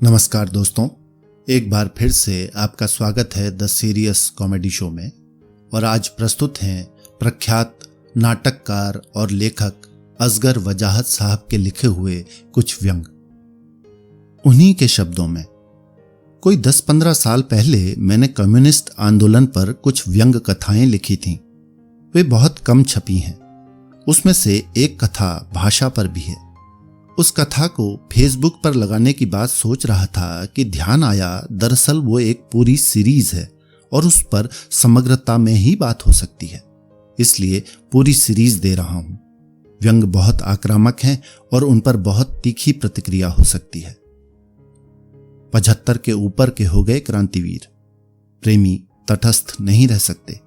नमस्कार दोस्तों, एक बार फिर से आपका स्वागत है द सीरियस कॉमेडी शो में। और आज प्रस्तुत हैं प्रख्यात नाटककार और लेखक असगर वजाहत साहब के लिखे हुए कुछ व्यंग। उन्हीं के शब्दों में, कोई 10-15 साल पहले मैंने कम्युनिस्ट आंदोलन पर कुछ व्यंग कथाएं लिखी थीं। वे बहुत कम छपी हैं। उसमें से एक कथा भाषा पर भी है। उस कथा को फेसबुक पर लगाने की बात सोच रहा था कि ध्यान आया दरअसल वो एक पूरी सीरीज है और उस पर समग्रता में ही बात हो सकती है, इसलिए पूरी सीरीज दे रहा हूं। व्यंग बहुत आक्रामक हैं और उन पर बहुत तीखी प्रतिक्रिया हो सकती है। 75 के ऊपर के हो गए क्रांतिवीर, प्रेमी तटस्थ नहीं रह सकते।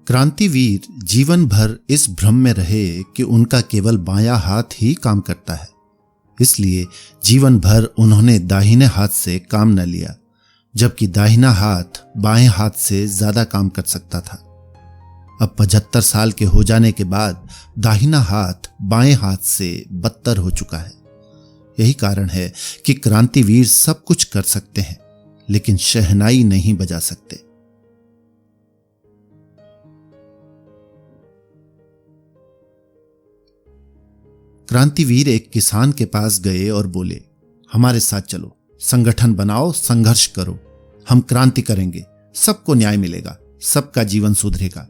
क्रांतिवीर जीवन भर इस भ्रम में रहे कि उनका केवल बायां हाथ ही काम करता है, इसलिए जीवन भर उन्होंने दाहिने हाथ से काम न लिया, जबकि दाहिना हाथ बाएं हाथ से ज्यादा काम कर सकता था। अब 75 साल के हो जाने के बाद दाहिना हाथ बाएं हाथ से बदतर हो चुका है। यही कारण है कि क्रांतिवीर सब कुछ कर सकते हैं, लेकिन शहनाई नहीं बजा सकते। क्रांतिवीर एक किसान के पास गए और बोले, हमारे साथ चलो, संगठन बनाओ, संघर्ष करो, हम क्रांति करेंगे, सबको न्याय मिलेगा, सबका जीवन सुधरेगा।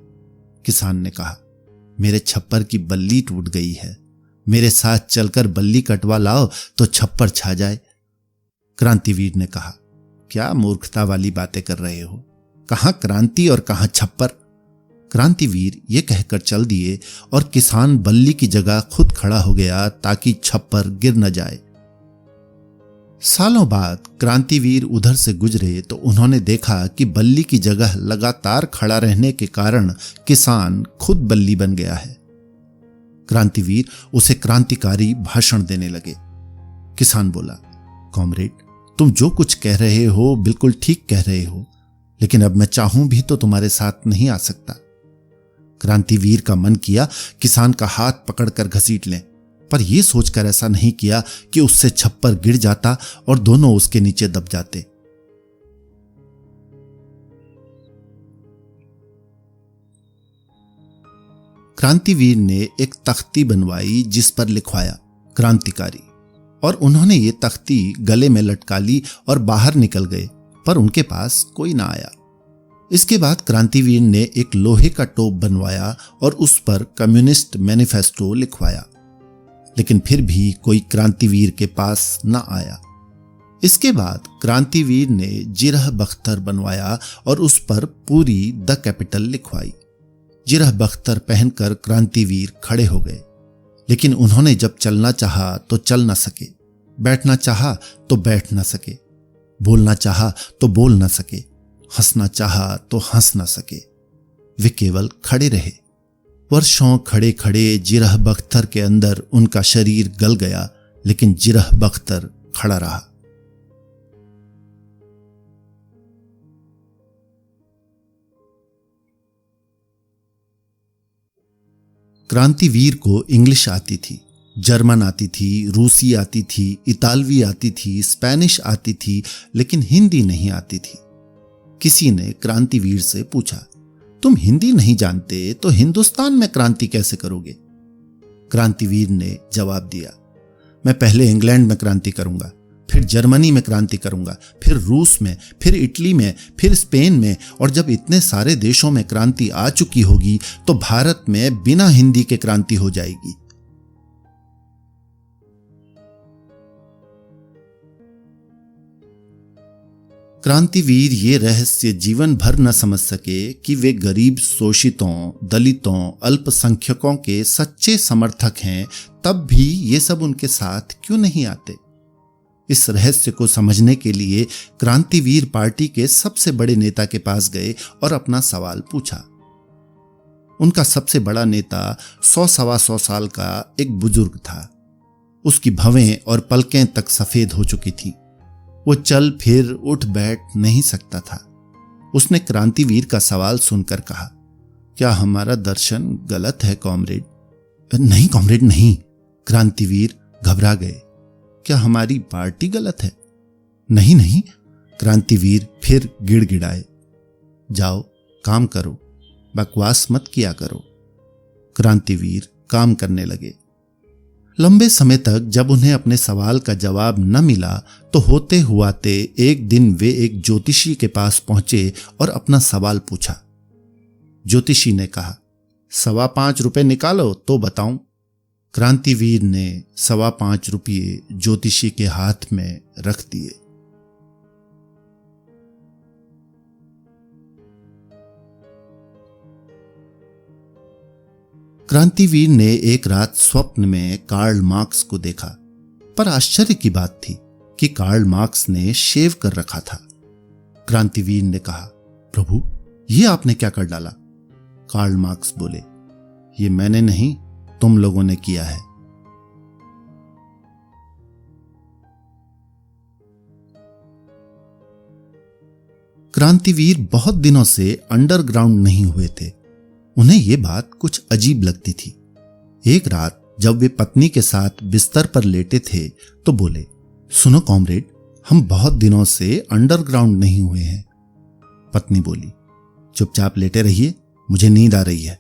किसान ने कहा, मेरे छप्पर की बल्ली टूट गई है, मेरे साथ चलकर बल्ली कटवा लाओ तो छप्पर छा जाए। क्रांतिवीर ने कहा, क्या मूर्खता वाली बातें कर रहे हो, कहां क्रांति और कहां छप्पर। क्रांतिवीर ये कहकर चल दिए और किसान बल्ली की जगह खुद खड़ा हो गया ताकि छप्पर गिर न जाए। सालों बाद क्रांतिवीर उधर से गुजरे तो उन्होंने देखा कि बल्ली की जगह लगातार खड़ा रहने के कारण किसान खुद बल्ली बन गया है। क्रांतिवीर उसे क्रांतिकारी भाषण देने लगे। किसान बोला, कॉमरेड, तुम जो कुछ कह रहे हो बिल्कुल ठीक कह रहे हो, लेकिन अब मैं चाहूं भी तो तुम्हारे साथ नहीं आ सकता। क्रांतिवीर का मन किया किसान का हाथ पकड़कर घसीट लें, पर यह सोचकर ऐसा नहीं किया कि उससे छप्पर गिर जाता और दोनों उसके नीचे दब जाते। क्रांतिवीर ने एक तख्ती बनवाई जिस पर लिखवाया क्रांतिकारी, और उन्होंने ये तख्ती गले में लटका ली और बाहर निकल गए, पर उनके पास कोई ना आया। इसके बाद क्रांतिवीर ने एक लोहे का टोप बनवाया और उस पर कम्युनिस्ट मैनिफेस्टो लिखवाया, लेकिन फिर भी कोई क्रांतिवीर के पास न आया। इसके बाद क्रांतिवीर ने जिरह बख्तर बनवाया और उस पर पूरी द कैपिटल लिखवाई। जिरह बख्तर पहनकर क्रांतिवीर खड़े हो गए, लेकिन उन्होंने जब चलना चाहा तो चल न सके, बैठना चाहा तो बैठ न सके, बोलना चाहा तो बोल न सके, हंसना चाहा तो हंस न सके। वे केवल खड़े रहे। वर्षों खड़े खड़े जिरह बख्तर के अंदर उनका शरीर गल गया, लेकिन जिरह बख्तर खड़ा रहा। क्रांतिवीर को इंग्लिश आती थी, जर्मन आती थी, रूसी आती थी, इतालवी आती थी, स्पेनिश आती थी, लेकिन हिंदी नहीं आती थी। किसी ने क्रांतिवीर से पूछा, तुम हिंदी नहीं जानते तो हिंदुस्तान में क्रांति कैसे करोगे? क्रांतिवीर ने जवाब दिया, मैं पहले इंग्लैंड में क्रांति करूंगा, फिर जर्मनी में क्रांति करूंगा, फिर रूस में, फिर इटली में, फिर स्पेन में, और जब इतने सारे देशों में क्रांति आ चुकी होगी तो भारत में बिना हिंदी के क्रांति हो जाएगी। क्रांतिवीर ये रहस्य जीवन भर न समझ सके कि वे गरीब, शोषितों, दलितों, अल्पसंख्यकों के सच्चे समर्थक हैं, तब भी ये सब उनके साथ क्यों नहीं आते। इस रहस्य को समझने के लिए क्रांतिवीर पार्टी के सबसे बड़े नेता के पास गए और अपना सवाल पूछा। उनका सबसे बड़ा नेता 100-125 साल का एक बुजुर्ग था। उसकी भवें और पलकें तक सफेद हो चुकी थीं। वो चल फिर उठ बैठ नहीं सकता था। उसने क्रांतिवीर का सवाल सुनकर कहा, क्या हमारा दर्शन गलत है कॉमरेड? नहीं कॉमरेड नहीं, क्रांतिवीर घबरा गए। क्या हमारी पार्टी गलत है? नहीं नहीं, क्रांतिवीर फिर गिड़गिड़ाए। जाओ काम करो, बकवास मत किया करो। क्रांतिवीर काम करने लगे। लंबे समय तक जब उन्हें अपने सवाल का जवाब न मिला तो होते हुआते एक दिन वे एक ज्योतिषी के पास पहुंचे और अपना सवाल पूछा। ज्योतिषी ने कहा, 5.25 रुपए निकालो तो बताऊं। क्रांतिवीर ने 5.25 रुपये ज्योतिषी के हाथ में रख दिए। क्रांतिवीर ने एक रात स्वप्न में कार्ल मार्क्स को देखा, पर आश्चर्य की बात थी कि कार्ल मार्क्स ने शेव कर रखा था। क्रांतिवीर ने कहा, प्रभु ये आपने क्या कर डाला? कार्ल मार्क्स बोले, ये मैंने नहीं, तुम लोगों ने किया है। क्रांतिवीर बहुत दिनों से अंडरग्राउंड नहीं हुए थे। उन्हें यह बात कुछ अजीब लगती थी। एक रात जब वे पत्नी के साथ बिस्तर पर लेटे थे तो बोले, सुनो कॉमरेड, हम बहुत दिनों से अंडरग्राउंड नहीं हुए हैं। पत्नी बोली, चुपचाप लेटे रहिए, मुझे नींद आ रही है।